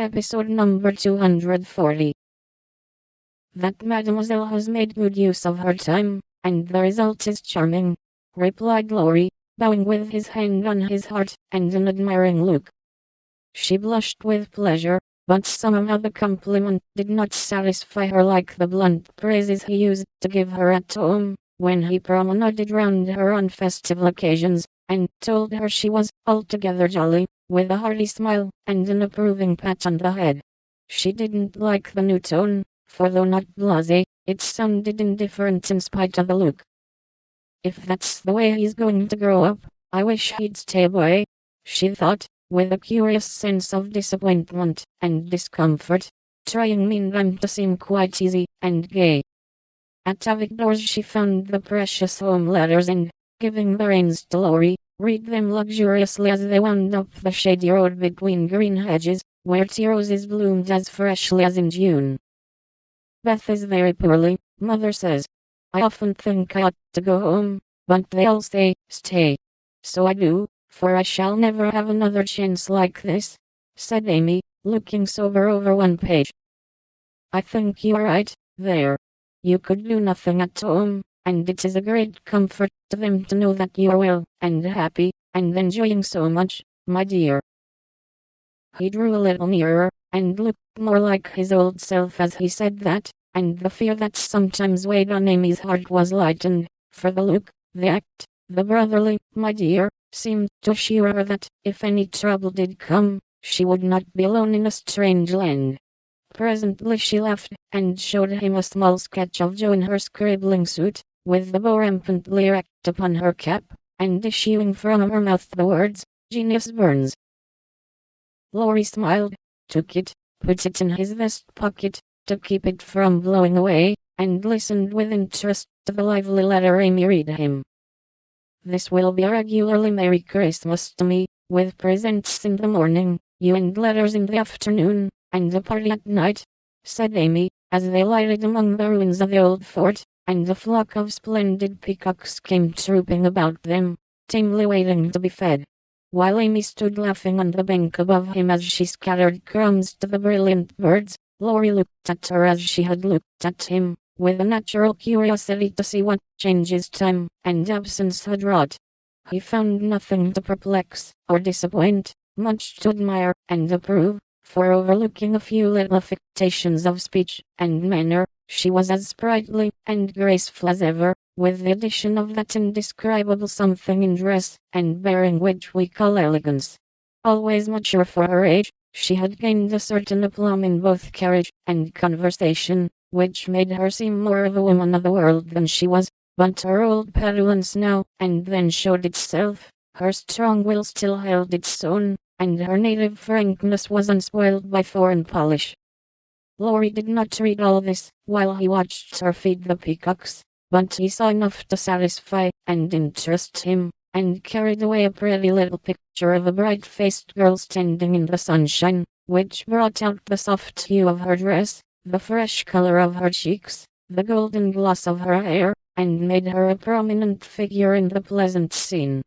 Episode number 240. That mademoiselle has made good use of her time, and the result is charming, replied Laurie, bowing with his hand on his heart, and an admiring look. She blushed with pleasure, but somehow the compliment did not satisfy her like the blunt praises he used to give her at home, when he promenaded round her on festive occasions, and told her she was altogether jolly, with a hearty smile, and an approving pat on the head. She didn't like the new tone, for though not blasé, it sounded indifferent in spite of the look. If that's the way he's going to grow up, I wish he'd stay a boy, she thought, with a curious sense of disappointment and discomfort, trying meantime to seem quite easy and gay. At Avic doors she found the precious home letters and, giving the reins to Laurie, read them luxuriously as they wound up the shady road between green hedges, where tea roses bloomed as freshly as in June. Beth is very poorly, Mother says. I often think I ought to go home, but they all say, stay. So I do, for I shall never have another chance like this, said Amy, looking sober over one page. I think you are right, there. You could do nothing at home, and it is a great comfort to them to know that you are well, and happy, and enjoying so much, my dear. He drew a little nearer, and looked more like his old self as he said that, and the fear that sometimes weighed on Amy's heart was lightened, for the look, the act, the brotherly, my dear, seemed to assure her that, if any trouble did come, she would not be alone in a strange land. Presently she laughed, and showed him a small sketch of Jo in her scribbling suit, with the bow rampantly erect upon her cap, and issuing from her mouth the words, Genius Burns. Laurie smiled, took it, put it in his vest pocket, to keep it from blowing away, and listened with interest to the lively letter Amy read him. This will be a regularly Merry Christmas to me, with presents in the morning, you and letters in the afternoon, and a party at night, said Amy, as they lighted among the ruins of the old fort, and a flock of splendid peacocks came trooping about them, tamely waiting to be fed. While Amy stood laughing on the bank above him as she scattered crumbs to the brilliant birds, Laurie looked at her as she had looked at him, with a natural curiosity to see what changes time and absence had wrought. He found nothing to perplex or disappoint, much to admire and approve, for overlooking a few little affectations of speech and manner, she was as sprightly and graceful as ever, with the addition of that indescribable something in dress and bearing which we call elegance. Always mature for her age, she had gained a certain aplomb in both carriage and conversation, which made her seem more of a woman of the world than she was, but her old petulance now and then showed itself, her strong will still held its own, and her native frankness was unspoiled by foreign polish. Laurie did not read all this, while he watched her feed the peacocks, but he saw enough to satisfy and interest him, and carried away a pretty little picture of a bright-faced girl standing in the sunshine, which brought out the soft hue of her dress, the fresh color of her cheeks, the golden gloss of her hair, and made her a prominent figure in the pleasant scene.